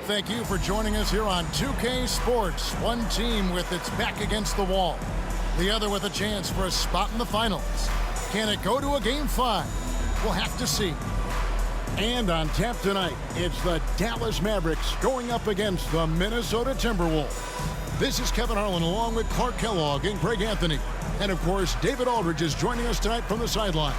thank you for joining us here on 2K Sports. One team with its back against the wall, the other with a chance for a spot in the finals. Can it go to a Game 5? We'll have to see. And on tap tonight, it's the Dallas Mavericks going up against the Minnesota Timberwolves. This is Kevin Harlan along with Clark Kellogg and Greg Anthony. And of course, David Aldridge is joining us tonight from the sideline.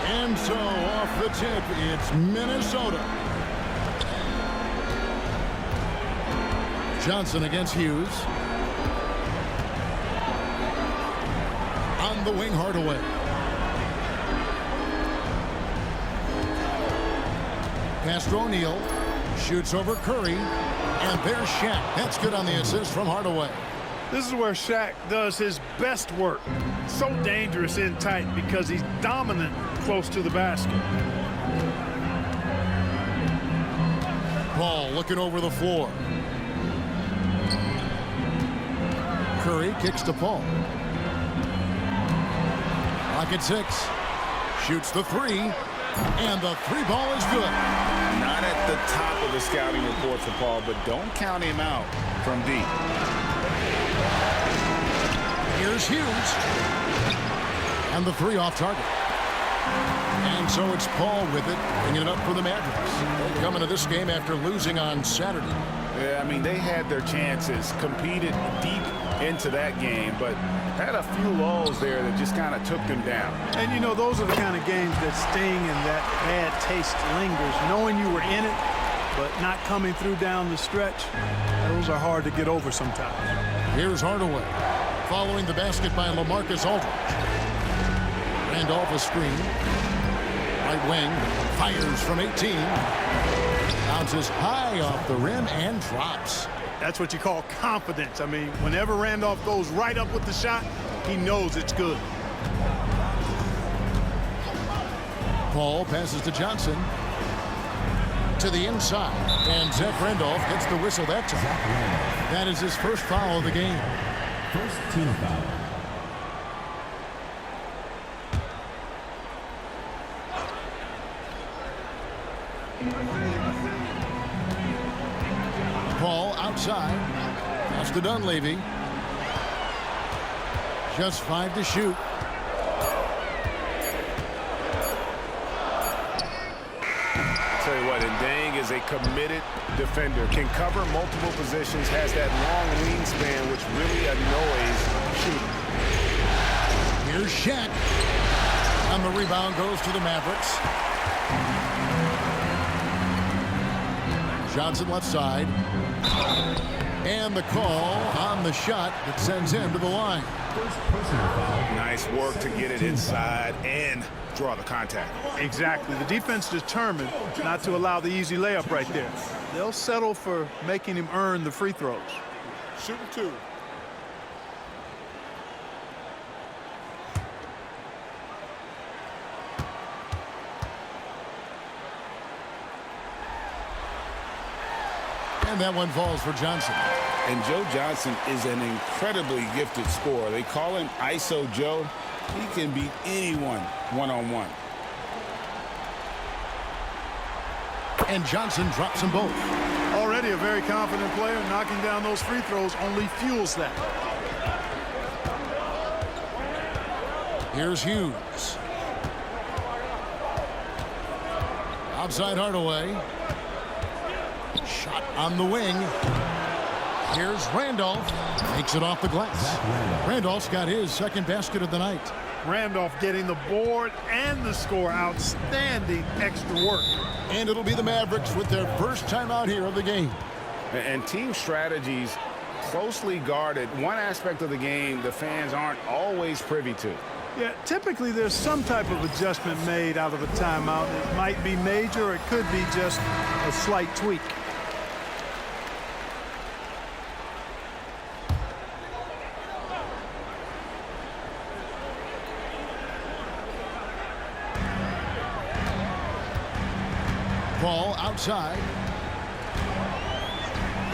And so off the tip, it's Minnesota. Johnson against Hughes. On the wing, Hardaway. Pass to O'Neal. Shoots over Curry. And there's Shaq. That's good on the assist from Hardaway. This is where Shaq does his best work. So dangerous in tight because he's dominant close to the basket. Paul looking over the floor. Curry kicks to Paul. Pocket 6. Shoots the three. And the three ball is good. Not at the top of the scouting report for Paul, but don't count him out from deep. Here's Hughes. And the three off target. And so it's Paul with it, bringing it up for the Mavericks. Coming to this game after losing on Saturday. Yeah, I mean, they had their chances, competed deep into that game, but had a few lulls there that just kind of took them down. And, you know, those are the kind of games that sting and that bad taste lingers. Knowing you were in it, but not coming through down the stretch, those are hard to get over sometimes. Here's Hardaway. Following the basket by LaMarcus Aldridge. Randolph a screen. Right wing. Fires from 18. Bounces high off the rim and drops. That's what you call confidence. I mean, whenever Randolph goes right up with the shot, he knows it's good. Paul passes to Johnson. To the inside. And Zach Randolph gets the whistle that time. That is his first foul of the game. First team foul. Paul outside. Pass to Dunleavy. Just 5 to shoot. Tell you what, Ndang is a committed defender, can cover multiple positions, has that long wingspan, which really annoys shooting. Here's Shaq. And the rebound goes to the Mavericks. Johnson left side. And the call on the shot that sends him to the line. Nice work to get it inside and draw the contact. Exactly. The defense determined not to allow the easy layup right there. They'll settle for making him earn the free throws. Shooting 2. And that one falls for Johnson. And Joe Johnson is an incredibly gifted scorer. They call him ISO Joe. He can beat anyone one-on-one. And Johnson drops them both. Already a very confident player. Knocking down those free throws only fuels that. Here's Hughes. Outside Hardaway. Shot on the wing. Here's Randolph. Takes it off the glass. Randolph's got his second basket of the night. Randolph getting the board and the score. Outstanding extra work. And it'll be the Mavericks with their first time out here of the game. And team strategies closely guarded. One aspect of the game the fans aren't always privy to. Yeah, typically there's some type of adjustment made out of a timeout. It might be major, or it could be just a slight tweak. Ball outside.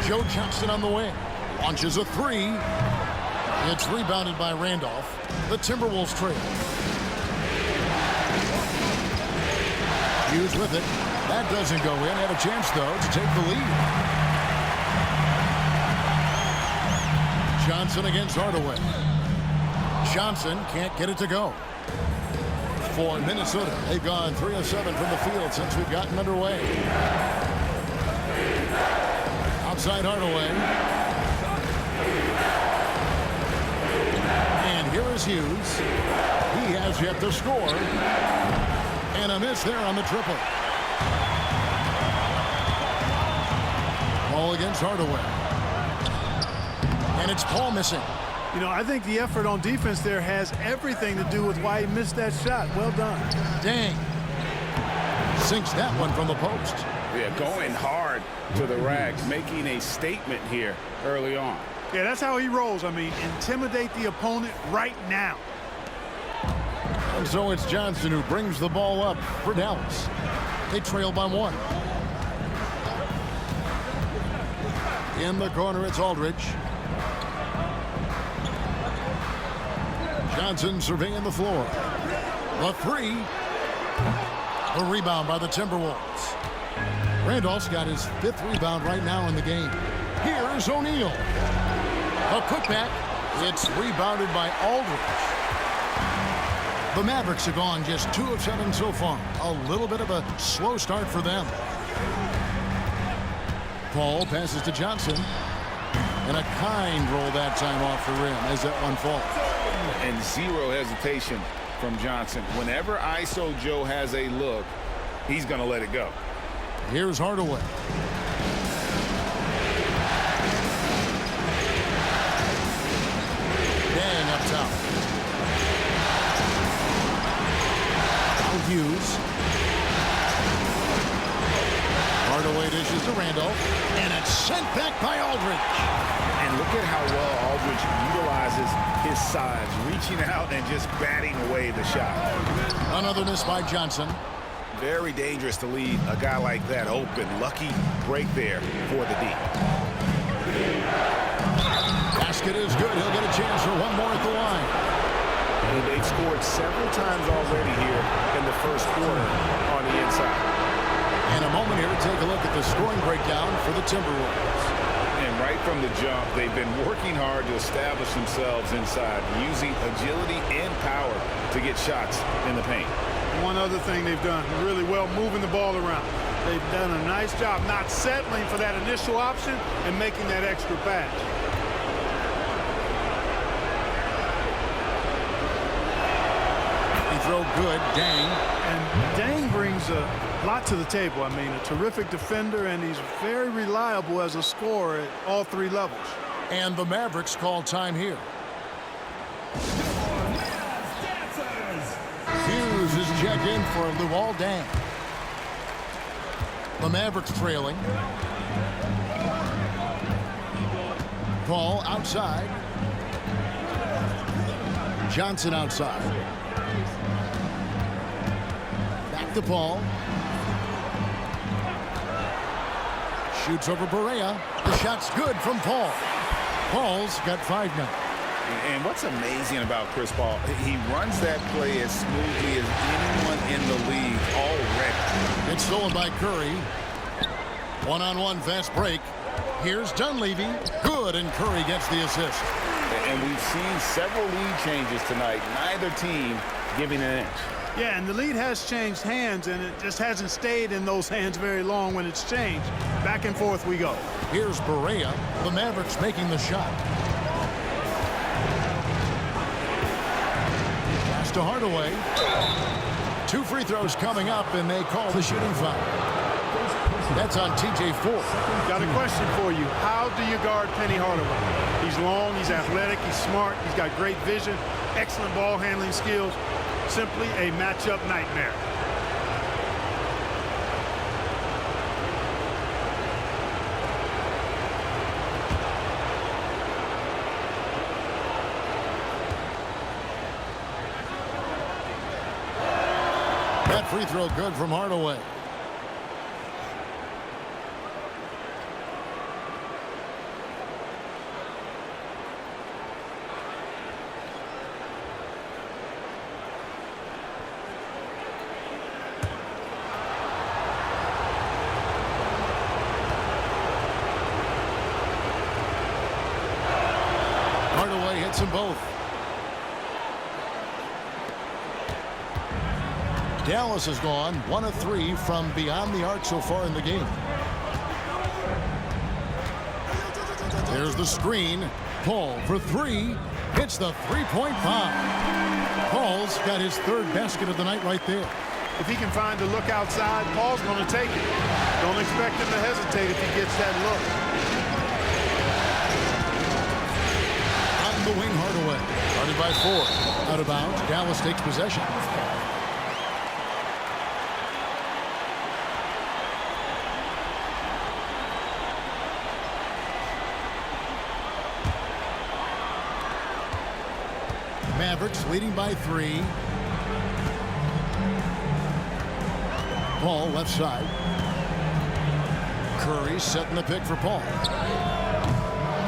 Joe Johnson on the wing. Launches a three. It's rebounded by Randolph. The Timberwolves trail. Hughes with it. That doesn't go in. Have a chance, though, to take the lead. Johnson against Hardaway. Johnson can't get it to go. For Minnesota, they've gone 3 of 7 from the field since we've gotten underway. Outside Hardaway. And here is Hughes. He has yet to score. And a miss there on the triple. Ball against Hardaway. And it's Paul missing. You know, I think the effort on defense there has everything to do with why he missed that shot. Well done. Dang. Sinks that one from the post. Yeah, going hard to the rack, making a statement here early on. Yeah, that's how he rolls. I mean, intimidate the opponent right now. And so it's Johnson who brings the ball up for Dallas. They trail by 1. In the corner, it's Aldridge. Johnson surveying the floor. The three. The rebound by the Timberwolves. Randolph's got his 5th rebound right now in the game. Here's O'Neal. A putback. It's rebounded by Aldridge. The Mavericks have gone just 2 of 7 so far. A little bit of a slow start for them. Paul passes to Johnson. And a kind roll that time off the rim as that one falls. And zero hesitation from Johnson. Whenever ISO Joe has a look, he's going to let it go. Here's Hardaway. Dang up top. Hughes. Hardaway dishes to Randolph. And it's sent back by Aldridge. And look at how well Aldridge utilizes his size, reaching out and just batting away the shot. Another miss by Johnson. Very dangerous to leave a guy like that open. Lucky break there for the D. Basket is good. He'll get a chance for one more at the line. And they've scored several times already here in the first quarter on the inside. And a moment here to take a look at the scoring breakdown for the Timberwolves. And right from the jump, they've been working hard to establish themselves inside, using agility and power to get shots in the paint. One other thing they've done really well, moving the ball around. They've done a nice job not settling for that initial option and making that extra pass. He throw good. Dang. And Dang brings a lot to the table. I mean, a terrific defender, and he's very reliable as a scorer at all 3 levels. And the Mavericks call time here. Hughes is checked in for Luol Deng. The Mavericks trailing. Paul outside. Johnson outside. Back to Paul. Shoots over Barea. The shot's good from Paul. Paul's got 5 now. And what's amazing about Chris Paul, he runs that play as smoothly as anyone in the league already. It's stolen by Curry. One-on-one fast break. Here's Dunleavy. Good, and Curry gets the assist. And we've seen several lead changes tonight. Neither team giving an inch. Yeah, and the lead has changed hands, and it just hasn't stayed in those hands very long when it's changed. Back and forth we go. Here's Barea. The Mavericks making the shot. Pass to Hardaway. 2 free throws coming up, and they call the shooting foul. That's on TJ Ford. Got a question for you. How do you guard Penny Hardaway? He's long, he's athletic, he's smart, he's got great vision, excellent ball handling skills. Simply a matchup nightmare. That free throw good from Hardaway. them both. Dallas has gone 1 of 3 from beyond the arc so far in the game. There's the screen. Paul for 3. Hits the three-point bomb. Paul's got his 3rd basket of the night right there. If he can find the look outside, Paul's going to take it. Don't expect him to hesitate if he gets that look. On the wing, Hardaway. Guarded by 4. Out of bounds. Dallas takes possession. Mavericks leading by 3. Paul left side. Curry setting the pick for Paul.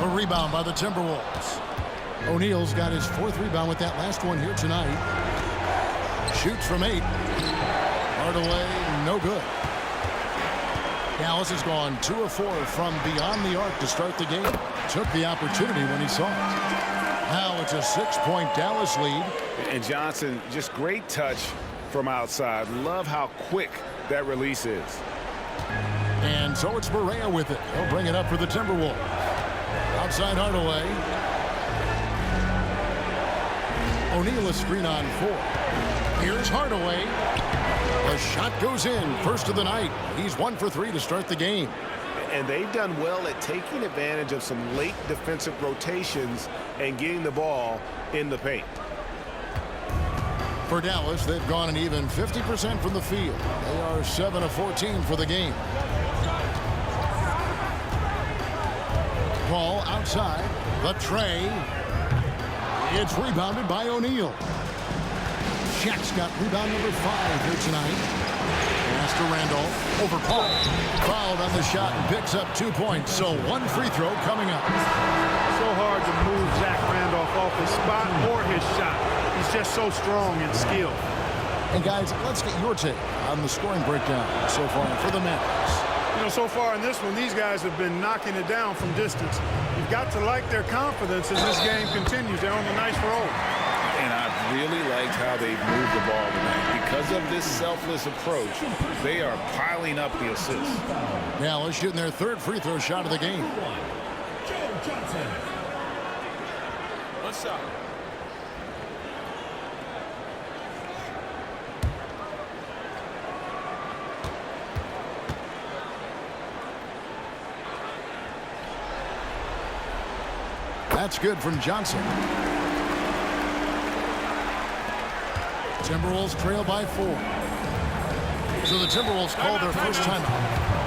A rebound by the Timberwolves. O'Neal's got his 4th rebound with that last one here tonight. Shoots from 8. Hardaway, no good. Dallas has gone 2 of 4 from beyond the arc to start the game. Took the opportunity when he saw it. Now it's a 6-point Dallas lead. And Johnson, just great touch from outside. Love how quick that release is. And so it's Barea with it. He'll bring it up for the Timberwolves. Outside Hardaway. O'Neal a screen on 4. Here's Hardaway. The shot goes in. First of the night. He's 1 for 3 to start the game. And they've done well at taking advantage of some late defensive rotations and getting the ball in the paint. For Dallas, they've gone an even 50% from the field. They are 7 of 14 for the game. Paul outside. The tray. It's rebounded by O'Neal. Shaq's got rebound number 5 here tonight. Pass to Randolph. Over Paul. Fouled on the shot and picks up 2 points. So 1 free throw coming up. So hard to move Zach Randolph off his spot or his shot. He's just so strong and skilled. And guys, let's get your take on the scoring breakdown so far for the Mavericks. You know, so far in this one, these guys have been knocking it down from distance. You've got to like their confidence as this game continues. They're on a nice roll. And I've really liked how they've moved the ball tonight. Because of this selfless approach, they are piling up the assists. Dallas shooting their 3rd free throw shot of the game. What's up? That's good from Johnson. Timberwolves trail by 4. So the Timberwolves call their first timeout.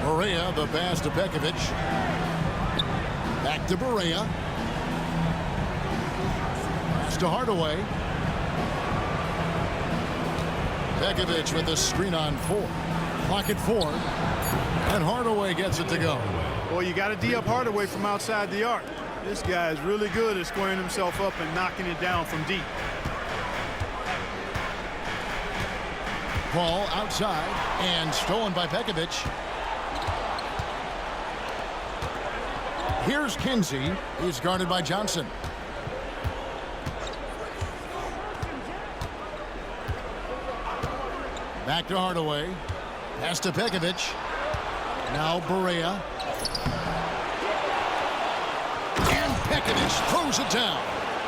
Barea, the pass to Pekovic. Back to Barea. Pass to Hardaway. Pekovic with the screen on 4. Clock at 4. And Hardaway gets it to go. Well, you got to D up Hardaway from outside the arc. This guy is really good at squaring himself up and knocking it down from deep. Paul outside and stolen by Pekovic. Here's Kinsey. He's guarded by Johnson. Back to Hardaway. Pass to Pekovic. Now Barea. And Pekovic throws it down.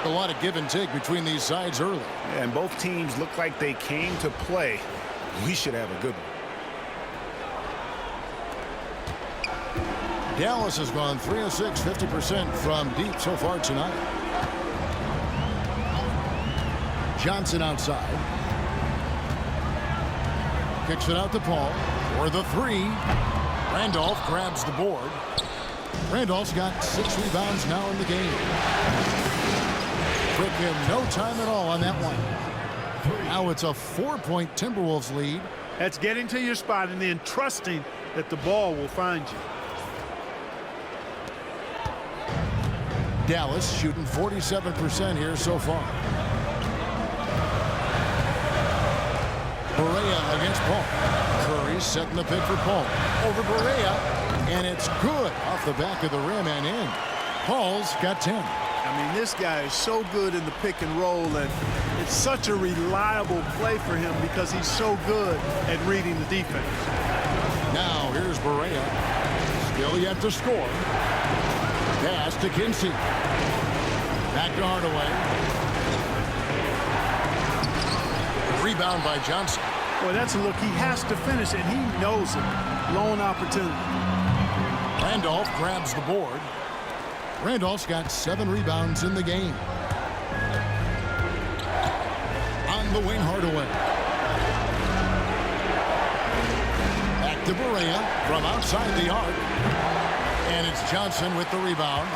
A lot of give and take between these sides early. Yeah, and both teams look like they came to play. We should have a good one. Dallas has gone 3 of 6, 50% from deep so far tonight. Johnson outside. Kicks it out to Paul for the three. Randolph grabs the board. Randolph's got 6 rebounds now in the game. Took him no time at all on that one. Now it's a 4-point Timberwolves lead. That's getting to your spot and then trusting that the ball will find you. Dallas shooting 47% here so far. Barea against Paul. Curry setting the pick for Paul. Over Barea, and it's good off the back of the rim and in. Paul's got 10. I mean, this guy is so good in the pick and roll, and it's such a reliable play for him because he's so good at reading the defense. Now here's Barea. Still yet to score. Pass to Kinsey. Back to Hardaway. Rebound by Johnson. Boy, that's a look. He has to finish, and he knows it. Lone opportunity. Randolph grabs the board. Randolph's got 7 rebounds in the game. On the wing, Hardaway. Back to Barea from outside the arc. And it's Johnson with the rebound.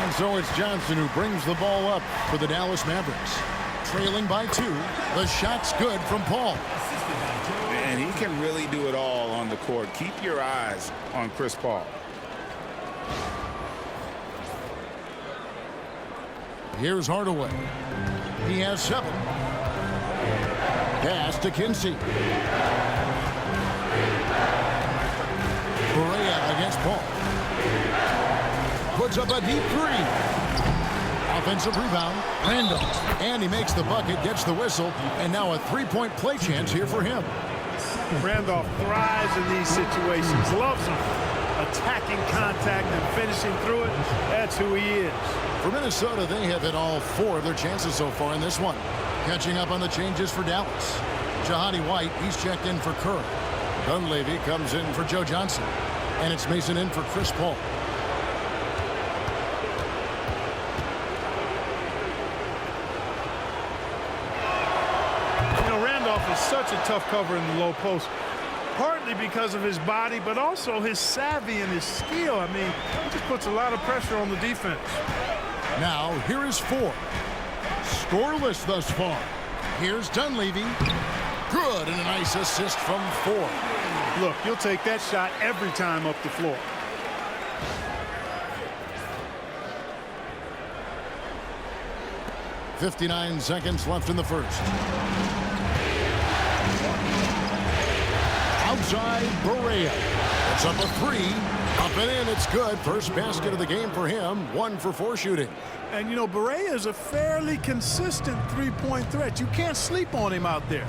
And so it's Johnson who brings the ball up for the Dallas Mavericks. Trailing by 2. The shot's good from Paul. And he can really do it all on the court. Keep your eyes on Chris Paul. Here's Hardaway. He has 7. Pass to Kinsey. Barea against Paul. Puts up a deep 3. Offensive rebound. Randolph. And he makes the bucket, gets the whistle, and now a 3-point play chance here for him. Randolph thrives in these situations. Loves them. Attacking contact and finishing through it. That's who he is. For Minnesota, they have hit all 4 of their chances so far in this one. Catching up on the changes for Dallas. Jahadi White, he's checked in for Curry. Dunleavy comes in for Joe Johnson. And it's Mason in for Chris Paul. You know, Randolph is such a tough cover in the low post. Partly because of his body, but also his savvy and his skill. I mean, he just puts a lot of pressure on the defense. Now, here is 4. Scoreless thus far. Here's Dunleavy. Good, and a nice assist from 4. Look, you'll take that shot every time up the floor. .59 seconds left in the first. Outside, Barea. It's up a 3. Up and in, it's good. First basket of the game for him. 1 for 4 shooting. And, you know, Barea is a fairly consistent three-point threat. You can't sleep on him out there.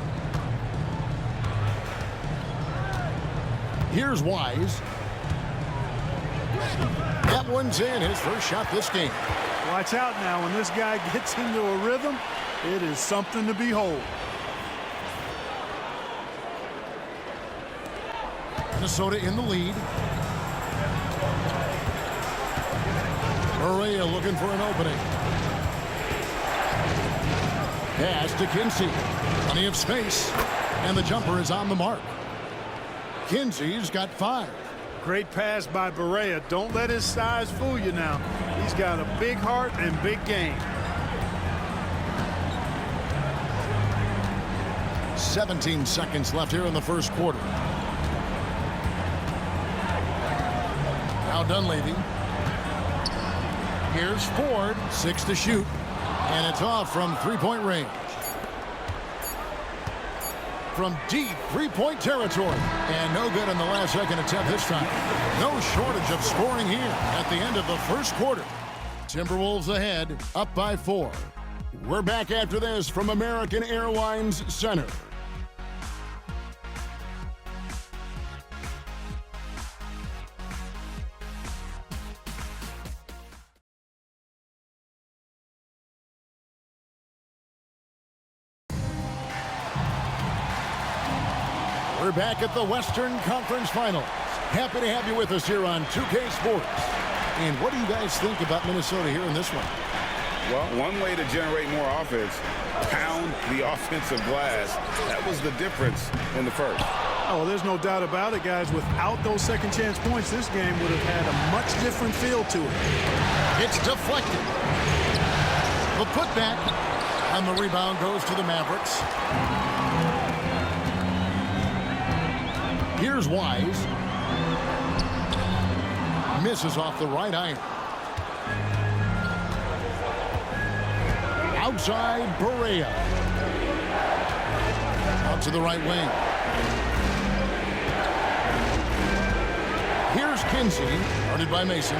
Here's Wise. That one's in. His first shot this game. Watch out now. When this guy gets into a rhythm, it is something to behold. Minnesota in the lead. Barea looking for an opening. Pass to Kinsey. Plenty of space. And the jumper is on the mark. Kinsey's got 5. Great pass by Barea. Don't let his size fool you now. He's got a big heart and big game. 17 seconds left here in the first quarter. Now Dunleavy. Here's Ford. 6 to shoot. And it's off from 3-point range. From deep 3-point territory. And no good in the last second attempt this time. No shortage of scoring here at the end of the first quarter. Timberwolves ahead, up by 4. We're back after this from American Airlines Center. We're back at the Western Conference Finals. Happy to have you with us here on 2K Sports. And what do you guys think about Minnesota here in this one? Well, one way to generate more offense, pound the offensive glass. That was the difference in the first. Oh, well, there's no doubt about it, guys. Without those second chance points, this game would have had a much different feel to it. It's deflected. The putback, and the rebound goes to the Mavericks. Here's Wise. Misses off the right iron. Outside, Barea. Out to the right wing. Here's Kinsey, guarded by Mason.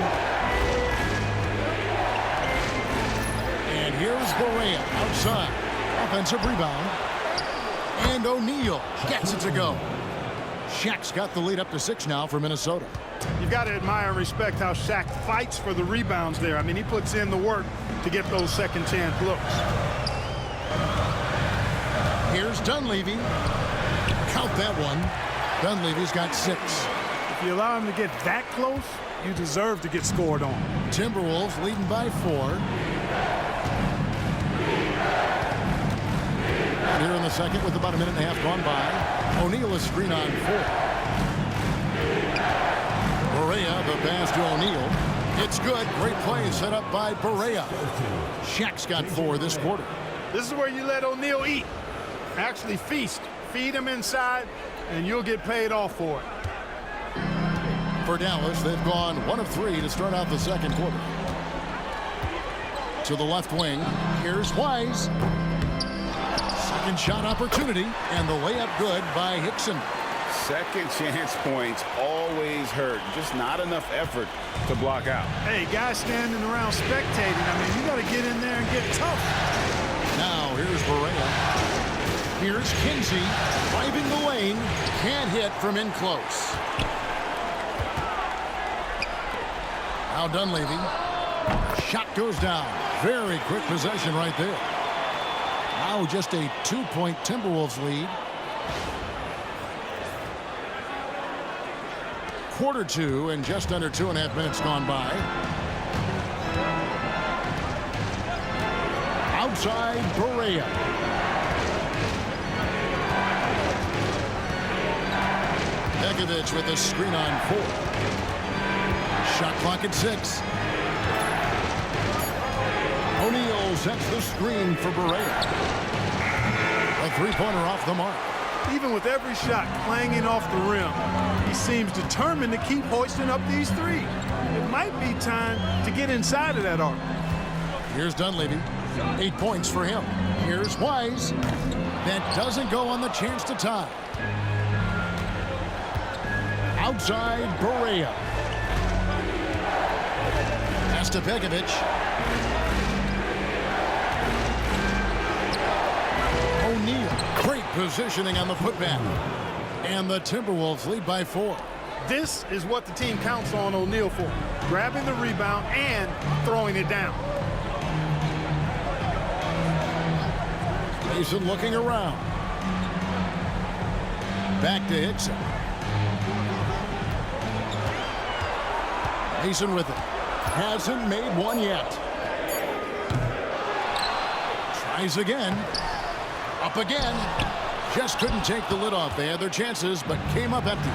And here's Barea outside. Offensive rebound. And O'Neal gets it to go. Shaq's got the lead up to 6 now for Minnesota. You've got to admire and respect how Shaq fights for the rebounds there. I mean, he puts in the work to get those second chance looks. Here's Dunleavy. Count that one. Dunleavy's got 6. If you allow him to get that close, you deserve to get scored on. Timberwolves leading by 4. Here in the second with about a minute and a half gone by. O'Neal is screen on 4. Barea, the pass to O'Neal. It's good. Great play set up by Barea. Shaq's got 4 this quarter. This is where you let O'Neal eat. Actually feast. Feed him inside, and you'll get paid off for it. For Dallas, they've gone 1 of 3 to start out the second quarter. To the left wing, here's Wise. Second shot opportunity, and the layup good by Hickson. Second chance points always hurt. Just not enough effort to block out. Hey, guys standing around spectating, I mean, you got to get in there and get tough. Now, here's Barea. Here's Kinsey, driving the lane. Can't hit from in close. Now Dunleavy. Shot goes down. Very quick possession right there. Now just a 2-point Timberwolves lead. Quarter 2 and just under 2.5 minutes gone by. Outside, Barea. Begovic with a screen on 4. Shot clock at 6. O'Neal sets the screen for Barea. A three-pointer off the mark. Even with every shot clanging off the rim, he seems determined to keep hoisting up these threes. It might be time to get inside of that arc. Here's Dunleavy. 8 points for him. Here's Wise. That doesn't go on the chance to tie. Outside, Barea. Pass to Begovic. O'Neal. Great positioning on the putback. And the Timberwolves lead by 4. This is what the team counts on O'Neal for. Grabbing the rebound and throwing it down. Mason looking around. Back to Hickson. Mason with it. Hasn't made one yet. Tries again. Up again. Just couldn't take the lid off. They had their chances, but came up empty.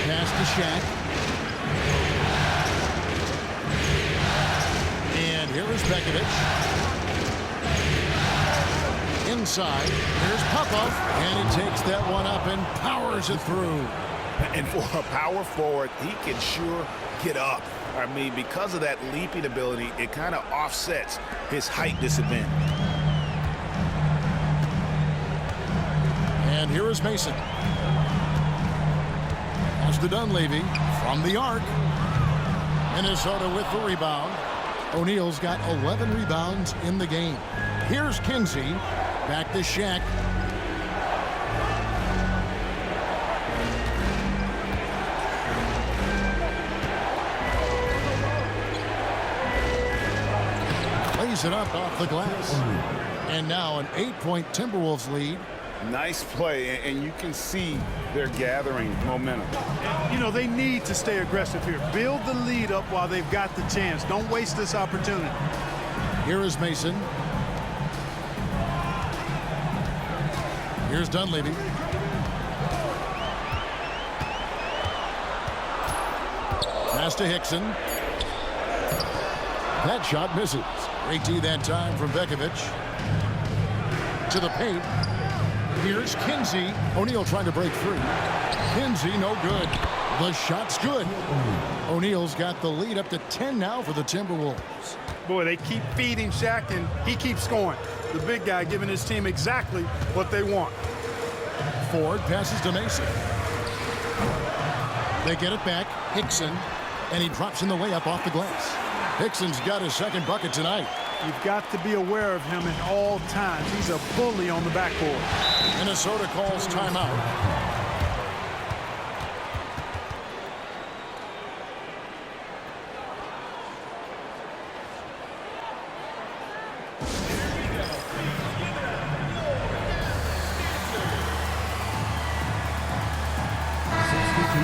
Pass to Shaq. And here is Begovic. Inside. Here's Popov. And he takes that one up and powers it through. And for a power forward, he can sure get up. I mean, because of that leaping ability, it kind of offsets his height disadvantage. And here is Mason. Pass to Dunleavy from the arc. Minnesota with the rebound. O'Neal's got 11 rebounds in the game. Here's Kinsey. Back to Shaq. lays it up off the glass. And now an 8-point Timberwolves lead. Nice play, and you can see they're gathering momentum. You know, they need to stay aggressive here. Build the lead up while they've got the chance. Don't waste this opportunity. Here is Mason. Here's Dunleavy. Pass to Hickson. That shot misses. Great D that time from Bekovic. To the paint. Here's Kinsey. O'Neal trying to break free. Kinsey, no good. The shot's good. O'Neal's got the lead up to 10 now for the Timberwolves. Boy, they keep feeding Shaq, and he keeps scoring. The big guy giving his team exactly what they want. Ford passes to Mason. They get it back. Hickson. And he drops in the way up off the glass. Hickson's got his second bucket tonight. You've got to be aware of him at all times. He's a bully on the backboard. Minnesota calls timeout.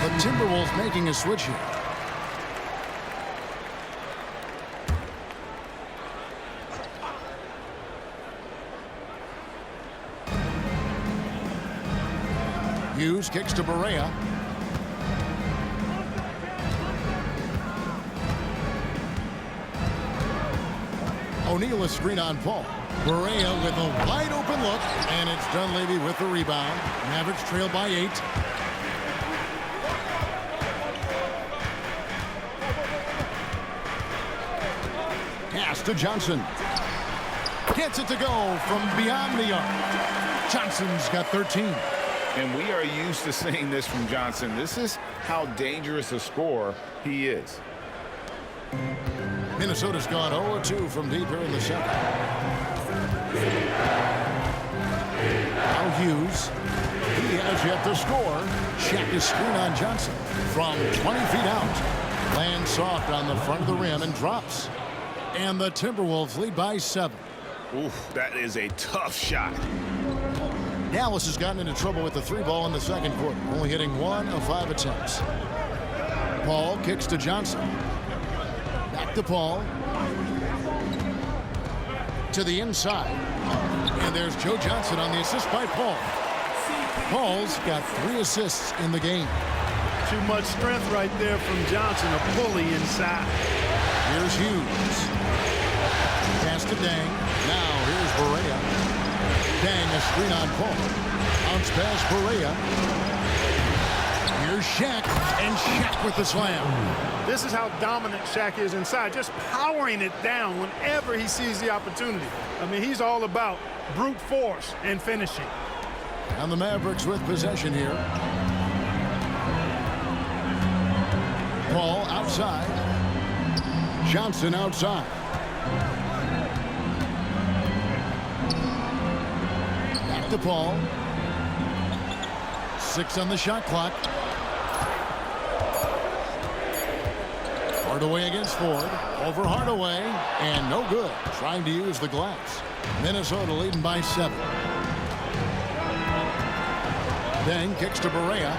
The Timberwolves making a switch here. Hughes kicks to Barea. O'Neal is screen on Paul. Barea with a wide open look, and it's Dunleavy with the rebound. Mavericks trail by 8. Pass to Johnson. Gets it to go from beyond the arc. Johnson's got 13. And we are used to seeing this from Johnson. This is how dangerous a scorer he is. Minnesota's gone 0-2 from deep here in the second. Now Hughes. He has yet to score. Shaq is screen on Johnson from 20 feet out. Lands soft on the front of the rim and drops. And the Timberwolves lead by 7. Oof, that is a tough shot. Dallas has gotten into trouble with the 3-ball in the second quarter, only hitting 1 of 5 attempts. Paul kicks to Johnson. Back to Paul. To the inside. And there's Joe Johnson on the assist by Paul. Paul's got 3 assists in the game. Too much strength right there from Johnson, a bully inside. Here's Hughes. Pass to Dang. Now here's Barea. Dang a screen on Paul. Bounce past Barea. Here's Shaq. And Shaq with the slam. This is how dominant Shaq is inside, just powering it down whenever he sees the opportunity. I mean, he's all about brute force and finishing. And the Mavericks with possession here. Paul outside. Johnson outside. Back to Paul. 6 on the shot clock. Hardaway against Ford. Over Hardaway. And no good. Trying to use the glass. Minnesota leading by 7. Deng kicks to Barea.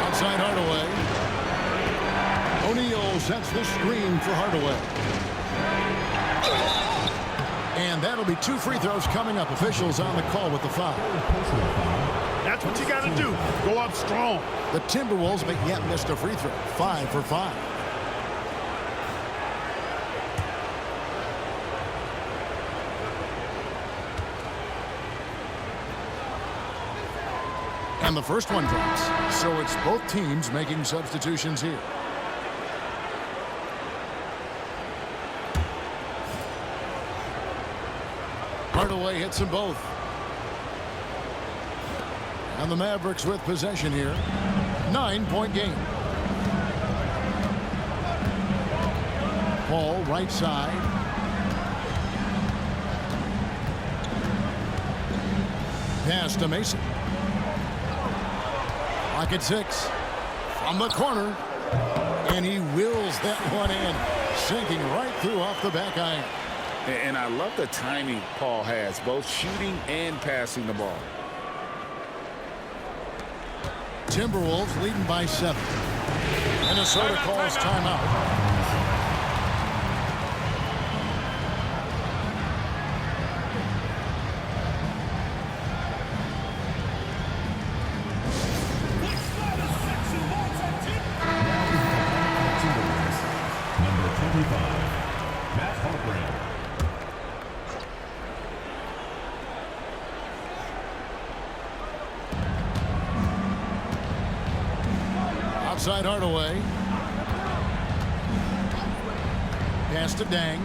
Outside Hardaway. O'Neal sets the screen for Hardaway. And that'll be 2 free throws coming up. Officials on the call with the foul. That's what you got to do. Go up strong. The Timberwolves but yet missed a free throw. 5 for 5. And the first one drops. So it's both teams making substitutions here. Hardaway hits them both. And the Mavericks with possession here. 9-point game. Paul right side. Pass to Mason. Clock at 6. From the corner. And he wills that one in. Sinking right through off the back iron. And I love the timing Paul has, both shooting and passing the ball. Timberwolves leading by 7. Minnesota calls timeout. Outside Hardaway. Pass to Dang.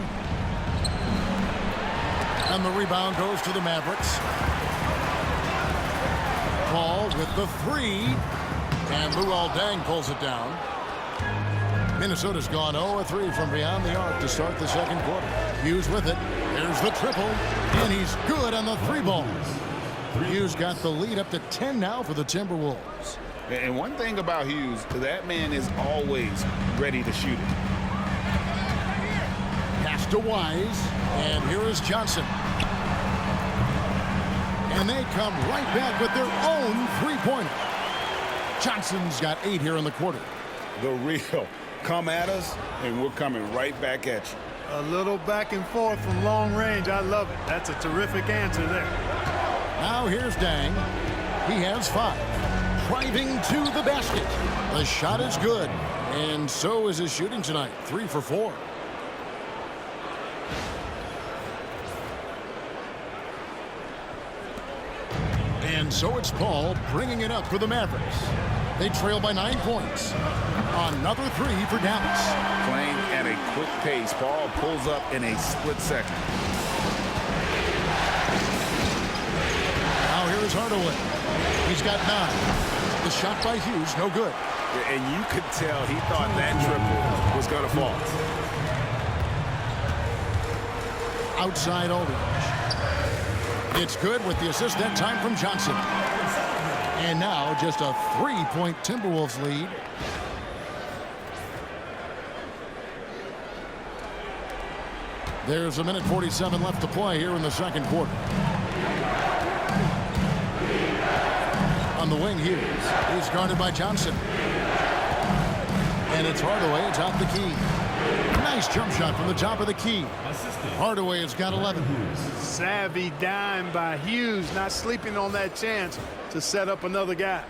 And the rebound goes to the Mavericks. Paul with the 3. And Luol Deng pulls it down. Minnesota's gone 0-3 from beyond the arc to start the second quarter. Hughes with it. There's the triple. And he's good on the 3-ball. Hughes got the lead up to 10 now for the Timberwolves. And one thing about Hughes, that man is always ready to shoot it. Pass to Wise. And here is Johnson. And they come right back with their own 3-pointer. Johnson's got 8 here in the quarter. The real. Come at us, and we're coming right back at you. A little back and forth from long range. I love it. That's a terrific answer there. Now here's Dang. He has 5. Driving to the basket. The shot is good. And so is his shooting tonight. 3 for 4. And so it's Paul bringing it up for the Mavericks. They trail by 9 points. Another 3 for Dallas. Playing at a quick pace, Paul pulls up in a split second. Now here is Hardaway. He's got 9. The shot by Hughes, no good. And you could tell he thought that triple was going to fall. Outside Aldridge. It's good with the assist that time from Johnson. And now just a 3-point Timberwolves lead. There's 1:47 left to play here in the second quarter. On the wing, Hughes. He's guarded by Johnson. And it's Hardaway atop the key. Nice jump shot from the top of the key. Hardaway has got 11. Savvy dime by Hughes, not sleeping on that chance to set up another guy.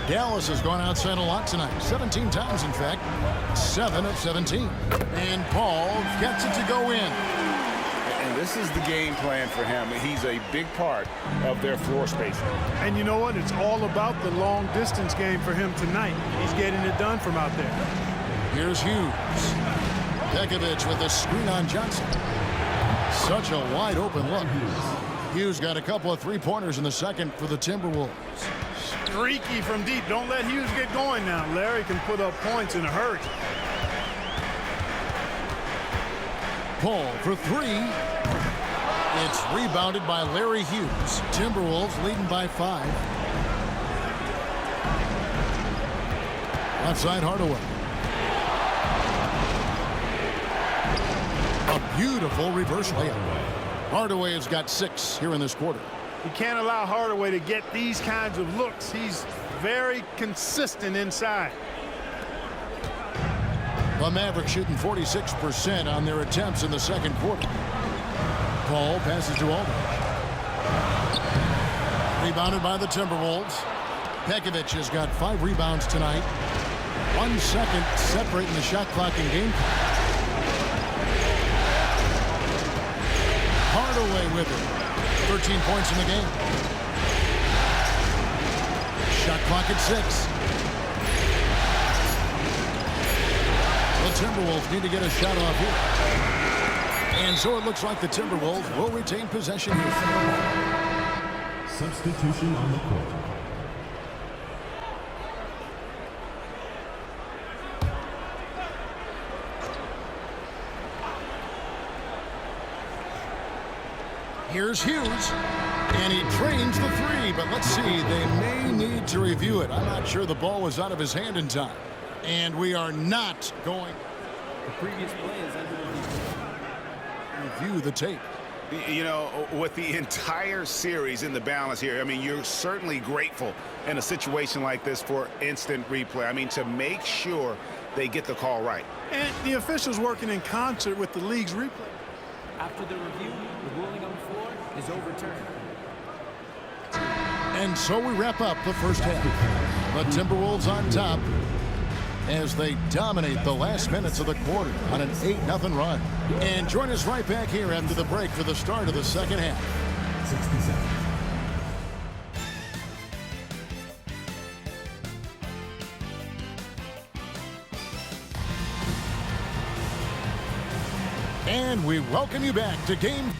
Dallas has gone outside a lot tonight. 17 times, in fact. 7 of 17. And Paul gets it to go in. And this is the game plan for him. He's a big part of their floor spacing. And you know what? It's all about the long distance game for him tonight. He's getting it done from out there. Here's Hughes. Pekovic with a screen on Johnson. Such a wide open look. Hughes got a couple of 3-pointers in the second for the Timberwolves. Streaky from deep. Don't let Hughes get going now. Larry can put up points in a hurry. Paul for 3. It's rebounded by Larry Hughes. Timberwolves leading by 5. Outside Hardaway. A beautiful reverse layup. Hardaway has got 6 here in this quarter. You can't allow Hardaway to get these kinds of looks. He's very consistent inside. The Mavericks shooting 46% on their attempts in the second quarter. Paul passes to Aldridge. Rebounded by the Timberwolves. Pekovic has got 5 rebounds tonight. 1 second separating the shot clock and game clock. Hardaway with it. 13 points in the game. Shot clock at 6. The Timberwolves need to get a shot off here. And so it looks like the Timberwolves will retain possession here. Substitution on the court. Here's Hughes, and he trains the 3, but let's see, they may need to review it. I'm not sure the ball was out of his hand in time. And we are not going The previous play is under to review the tape. You know, with the entire series in the balance here, I mean, you're certainly grateful in a situation like this for instant replay. I mean, to make sure they get the call right. And the officials working in concert with the league's replay. After the review, the ruling on the floor is overturned. And so we wrap up the first half. The Timberwolves on top as they dominate the last minutes of the quarter on an 8-0 run. And join us right back here after the break for the start of the second half. 60 seconds. And we welcome you back to Game